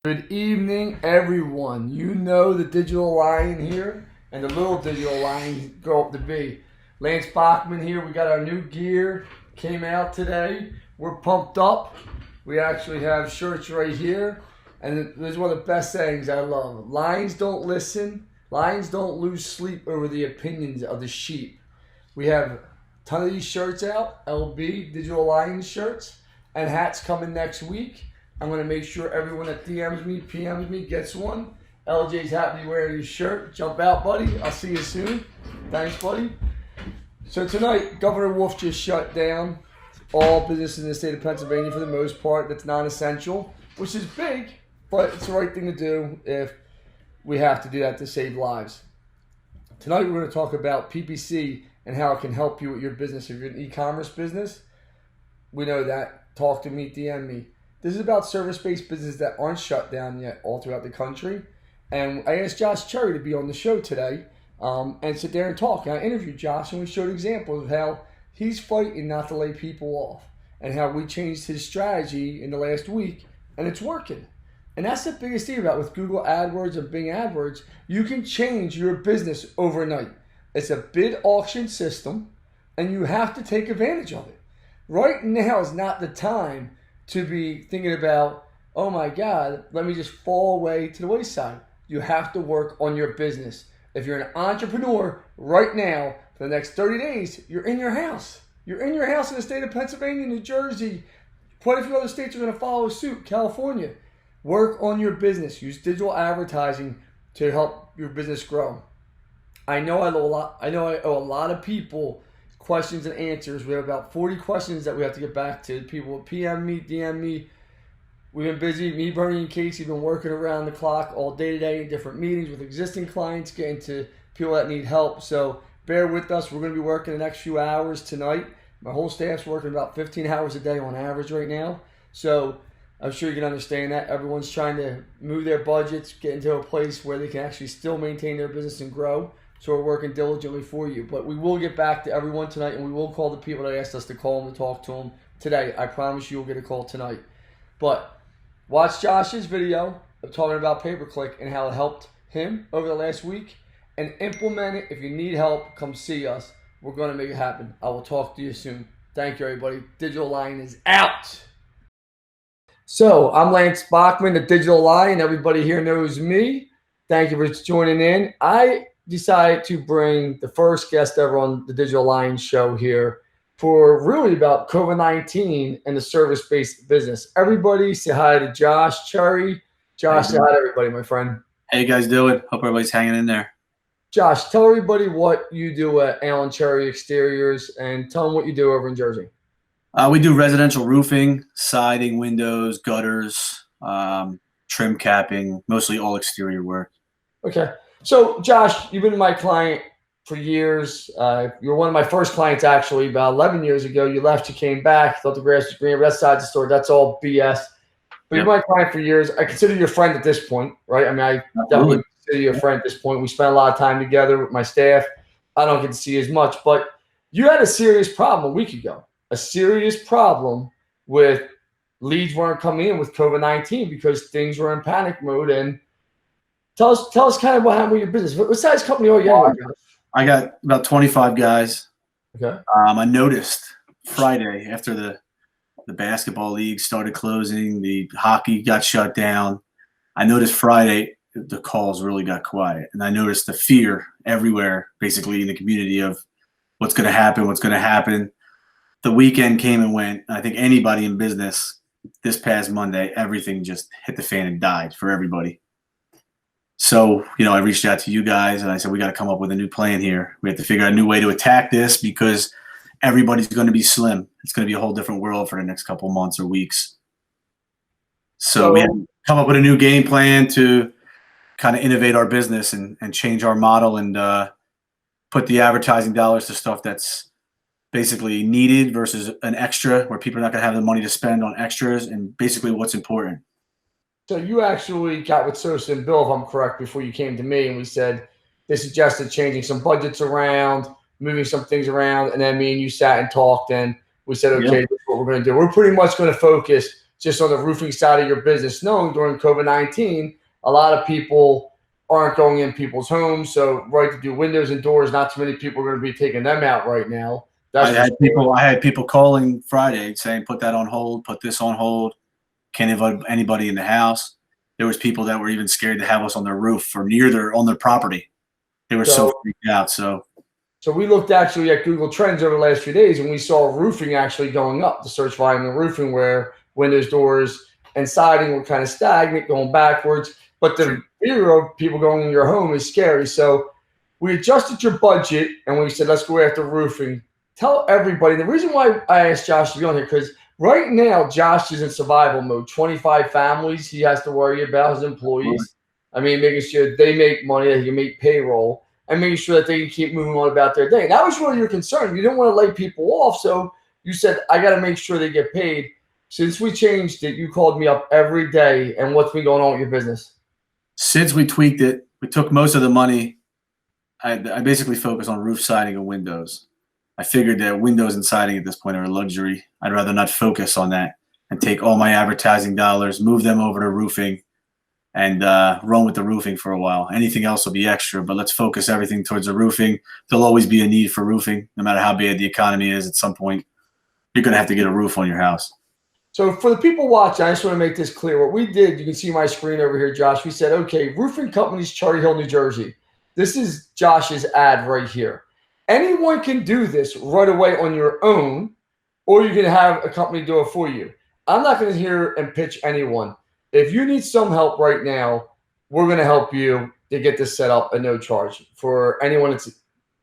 Good evening, everyone. You know the digital lion here and the little digital lion grow up to be. Lance Bachman here. We got our new gear. Came out today. We're pumped up. We actually have shirts right here. And this is one of the best sayings I love. Lions don't listen. Lions don't lose sleep over the opinions of the sheep. We have a ton of these shirts out. LB Digital Lions shirts and hats coming next week. I'm going to make sure everyone that DMs me, PMs me gets one. LJ's happy wearing his shirt. Jump out, buddy. I'll see you soon. Thanks, buddy. So tonight, Governor Wolf just shut down all business in the state of Pennsylvania for the most part. That's non-essential, which is big, but it's the right thing to do if we have to do that to save lives. Tonight, we're going to talk about PPC and how it can help you with your business. If you're an e-commerce business, we know that. Talk to me, DM me. This is about service-based businesses that aren't shut down yet all throughout the country. And I asked Josh Cherry to be on the show today and sit there and talk. And I interviewed Josh and we showed examples of how he's fighting not to lay people off and how we changed his strategy in the last week and it's working. And that's the biggest thing about with Google AdWords and Bing AdWords. You can change your business overnight. It's a bid auction system and you have to take advantage of it. Right now is not the time to be thinking about, oh my God, let me just fall away to the wayside. You have to work on your business. If you're an entrepreneur right now, for the next 30 days, you're in your house. You're in your house in the state of Pennsylvania, New Jersey. Quite a few other states are going to follow suit. California. Work on your business. Use digital advertising to help your business grow. I know I owe a lot of people questions and answers. We have about 40 questions that we have to get back to. People PM me, DM me. We've been busy. Me, Bernie, and Casey have been working around the clock all day today in different meetings with existing clients, getting to people that need help. So bear with us. We're going to be working the next few hours tonight. My whole staff's working about 15 hours a day on average right now. So I'm sure you can understand that. Everyone's trying to move their budgets, get into a place where they can actually still maintain their business and grow. So we're working diligently for you. But we will get back to everyone tonight, and we will call the people that asked us to call them to talk to them today. I promise you'll get a call tonight. But watch Josh's video of talking about pay-per-click and how it helped him over the last week, and implement it. If you need help, come see us. We're going to make it happen. I will talk to you soon. Thank you, everybody. Digital Lion is out. So I'm Lance Bachman, the Digital Lion. Everybody here knows me. Thank you for joining in. I decided to bring the first guest ever on the Digital Lion show here for really about COVID-19 and the service-based business. Everybody say hi to Josh Cherry. Josh, say hi to everybody, my friend. How you guys doing? Hope everybody's hanging in there. Josh, tell everybody what you do at Allen Cherry Exteriors and tell them what you do over in Jersey. We do residential roofing, siding, windows, gutters, trim capping, mostly all exterior work. Okay. So, Josh, you've been my client for years. You were one of my first clients, actually, about 11 years ago. You left, you came back, thought the grass was greener. That side of the story, that's all BS. But you're my client for years. I consider you a friend at this point, right? I mean, I definitely consider you a friend at this point. We spent a lot of time together with my staff. I don't get to see as much, but you had a serious problem a week ago. A serious problem with leads weren't coming in with COVID-19 because things were in panic mode. And tell us kind of what happened with your business. What size company are you anyway, Josh? I got about 25 guys. Okay. I noticed Friday after the basketball league started closing, the hockey got shut down. I noticed Friday the calls really got quiet, and I noticed the fear everywhere, basically in the community of what's going to happen. The weekend came and went. And I think anybody in business this past Monday, everything just hit the fan and died for everybody. So, I reached out to you guys and I said, we got to come up with a new plan here. We have to figure out a new way to attack this because everybody's going to be slim. It's going to be a whole different world for the next couple of months or weeks. So we had to come up with a new game plan to kind of innovate our business and change our model and put the advertising dollars to stuff that's basically needed versus an extra where people are not going to have the money to spend on extras and basically what's important. So you actually got with Sosa and Bill, if I'm correct, before you came to me, and we said they suggested changing some budgets around, moving some things around, and then me and you sat and talked, and we said, okay, This is what we're going to do. We're pretty much going to focus just on the roofing side of your business, knowing during COVID-19, a lot of people aren't going in people's homes. So, right, to do windows and doors, not too many people are going to be taking them out right now. I had people calling Friday saying, put that on hold, put this on hold. Can't invite anybody in the house. There was people that were even scared to have us on their roof or on their property. They were so freaked out. So we looked actually at Google Trends over the last few days, and we saw roofing actually going up, the search volume of roofing, where windows, doors, and siding were kind of stagnant, going backwards. But the fear of people going in your home is scary. So we adjusted your budget, and we said, let's go after roofing. Tell everybody. The reason why I asked Josh to be on here, because right now Josh is in survival mode. 25 families he has to worry about, his employees. I mean, making sure they make money, that he can make payroll, and making sure that they can keep moving on about their day. And that was really your concern. You didn't want to lay people off, so you said, I got to make sure they get paid. Since we changed it, you called me up every day, and what's been going on with your business? Since we tweaked it, we took most of the money. I basically focus on roof siding and windows. I figured that windows and siding at this point are a luxury. I'd rather not focus on that and take all my advertising dollars, move them over to roofing, and run with the roofing for a while. Anything else will be extra, but let's focus everything towards the roofing. There'll always be a need for roofing. No matter how bad the economy is, at some point, you're going to have to get a roof on your house. So for the people watching, I just want to make this clear. What we did, you can see my screen over here, Josh. We said, okay, roofing companies, Cherry Hill, New Jersey. This is Josh's ad right here. Anyone can do this right away on your own, or you can have a company do it for you. I'm not going to hear and pitch anyone. If you need some help right now, we're going to help you to get this set up at no charge. For anyone, it's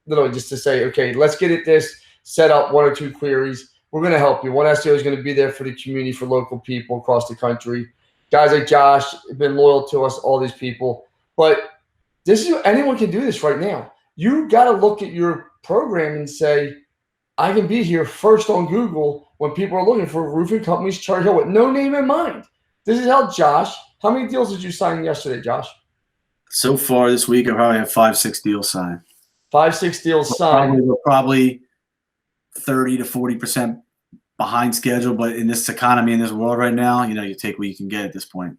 literally just to say, okay, let's get this set up, 1 or 2 queries. We're going to help you. One SEO is going to be there for the community, for local people across the country. Guys like Josh have been loyal to us, all these people. But anyone can do this right now. You got to look at your program and say, I can be here first on Google when people are looking for roofing companies, Cherry Hill, with no name in mind. This is how Josh. How many deals did you sign yesterday, Josh? So far this week, I probably have 5-6 deals signed. 5-6 deals signed. We're probably 30 to 40% behind schedule, but in this economy, in this world right now, you take what you can get at this point.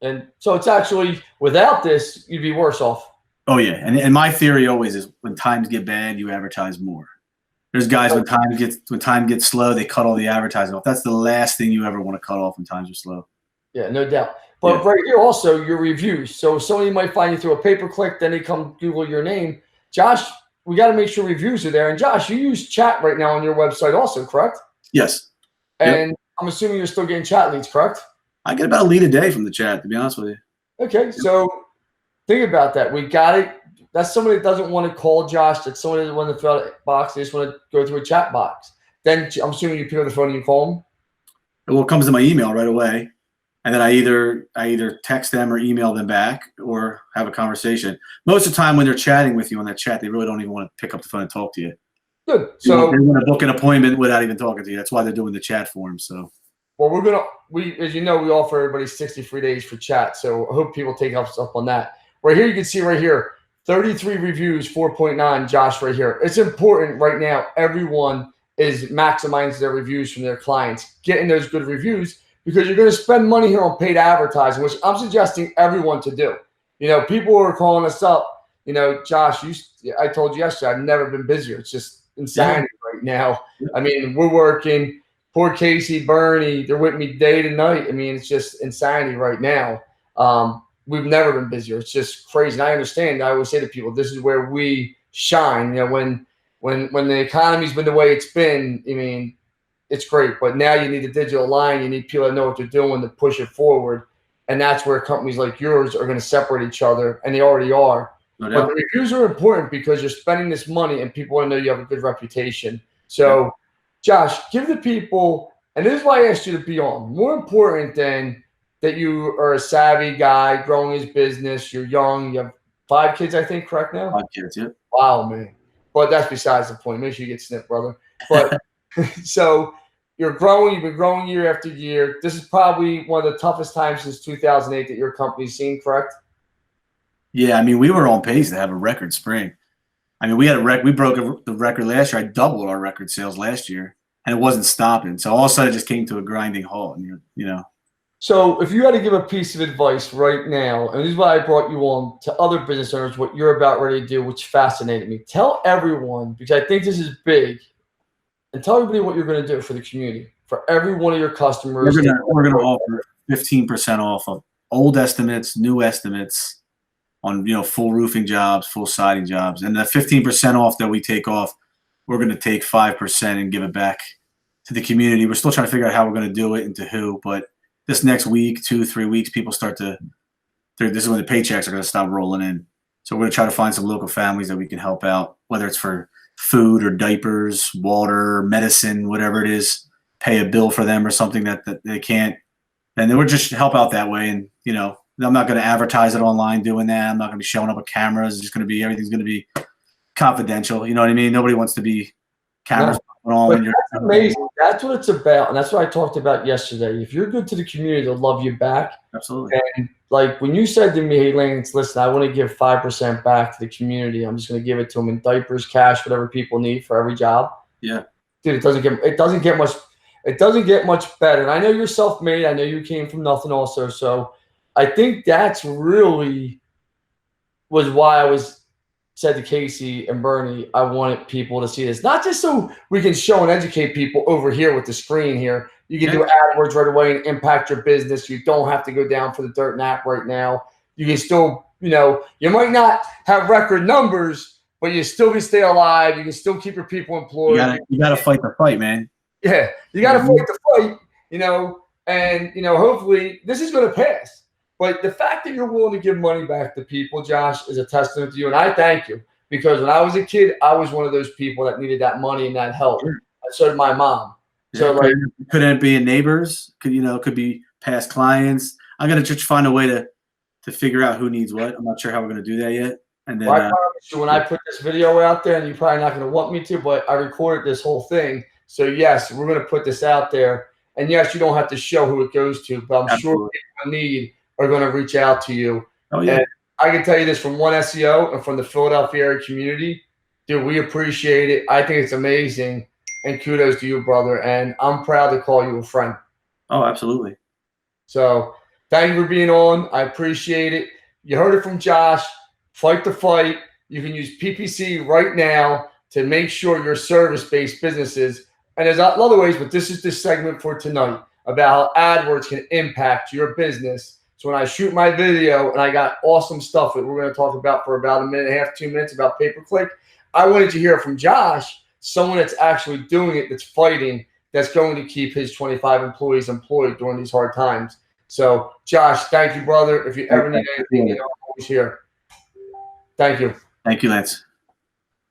And so it's actually, without this, you'd be worse off. Oh yeah, and my theory always is when times get bad, you advertise more. There's guys when time gets slow, they cut all the advertising off. That's the last thing you ever want to cut off when times are slow. Yeah, no doubt. But right here also your reviews. So somebody might find you through a pay-per-click, then they come Google your name. Josh, we got to make sure reviews are there. And Josh, you use chat right now on your website also, correct? Yes. And I'm assuming you're still getting chat leads, correct? I get about a lead a day from the chat, to be honest with you. Okay, so think about that. We got it. That's somebody that doesn't want to call Josh. That's somebody that doesn't want to fill out a box. They just want to go through a chat box. Then I'm assuming you pick up the phone and you call them? Well, it comes to my email right away. And then I either text them or email them back or have a conversation. Most of the time when they're chatting with you on that chat, they really don't even want to pick up the phone and talk to you. Good. So they want to book an appointment without even talking to you. That's why they're doing the chat form. So, well, as you know, we offer everybody 60 free days for chat. So I hope people take us up on that. Right here, you can see right here, 33 reviews, 4.9. Josh, right here. It's important right now. Everyone is maximizing their reviews from their clients, getting those good reviews, because you're going to spend money here on paid advertising, which I'm suggesting everyone to do. People are calling us up. Josh, I told you yesterday, I've never been busier. It's just insanity right now. I mean, we're working. Poor Casey, Bernie, they're with me day to night. I mean, it's just insanity right now. We've never been busier. It's just crazy. And I understand. I always say to people, this is where we shine. When the economy's been the way it's been, I mean, it's great. But now you need a digital line. You need people that know what they're doing to push it forward. And that's where companies like yours are going to separate each other, and they already are. No doubt. But the reviews are important because you're spending this money and people want to know you have a good reputation. So, Josh, give the people, and this is why I asked you to be on, more important than that you are a savvy guy growing his business. You're young. You have 5 kids, I think, correct now? 5 kids, yeah. Wow, man. But that's besides the point. Make sure you get snipped, brother. But so you're growing. You've been growing year after year. This is probably one of the toughest times since 2008 that your company's seen, correct? Yeah, I mean, we were on pace to have a record spring. I mean, we broke the record last year. I doubled our record sales last year. and it wasn't stopping. So all of a sudden, it just came to a grinding halt, and you know. So if you had to give a piece of advice right now, and this is why I brought you on, to other business owners, what you're about ready to do, which fascinated me. Tell everyone, because I think this is big, and tell everybody what you're going to do for the community, for every one of your customers. We're gonna offer 15% off of old estimates, new estimates on full roofing jobs, full siding jobs, and the 15% off that we take off, we're going to take 5% and give it back to the community. We're still trying to figure out how we're going to do it and to who, but this next week, 2-3 weeks, people start to. This is when the paychecks are going to stop rolling in. So we're going to try to find some local families that we can help out, whether it's for food or diapers, water, medicine, whatever it is. Pay a bill for them or something that they can't, and then we'll just help out that way. And I'm not going to advertise it online doing that. I'm not going to be showing up with cameras. It's just going to be everything's going to be confidential. You know what I mean? Nobody wants to be cameras on when you're. That's amazing. That's what it's about, and that's what I talked about yesterday. If you're good to the community, they'll love you back. Absolutely. And like when you said to me, "Hey, Lance, listen, I want to give 5% back to the community. I'm just going to give it to them in diapers, cash, whatever people need for every job." Yeah, dude, it doesn't get much better. And I know you're self-made. I know you came from nothing, also. So I think that's really was why I said to Casey and Bernie, I wanted people to see this, not just so we can show and educate people over here with the screen here. You can do AdWords right away and impact your business. You don't have to go down for the dirt nap right now. You can still, you might not have record numbers, but you still can stay alive. You can still keep your people employed. You gotta fight the fight, man. Yeah, you got to fight the fight, and hopefully this is going to pass. But the fact that you're willing to give money back to people, Josh, is a testament to you, and I thank you, because when I was a kid, I was one of those people that needed that money and that help. And so did my mom. Yeah, so couldn't it be neighbors? Could be past clients. I'm gonna just find a way to figure out who needs what. I'm not sure how we're gonna do that yet. And then I promise you, when I put this video out there, and you're probably not going to want me to, but I recorded this whole thing. So yes, we're going to put this out there. And yes, you don't have to show who it goes to, but I'm sure people in need are going to reach out to you. Oh yeah. And I can tell you this from One SEO and from the Philadelphia area community, dude, we appreciate it. I think it's amazing, and kudos to you, brother. And I'm proud to call you a friend. Oh, absolutely. So thank you for being on. I appreciate it. You heard it from Josh. Fight the fight. You can use PPC right now to make sure your service-based businesses, and there's other ways, but this is the segment for tonight about how AdWords can impact your business. So when I shoot my video, and I got awesome stuff that we're going to talk about for about a minute and a half, 2 minutes about pay-per-click, I wanted to hear from Josh, someone that's actually doing it, that's fighting, that's going to keep his 25 employees employed during these hard times. So, Josh, thank you, brother. If you ever need anything, I'm always here. Thank you. Thank you, Lance.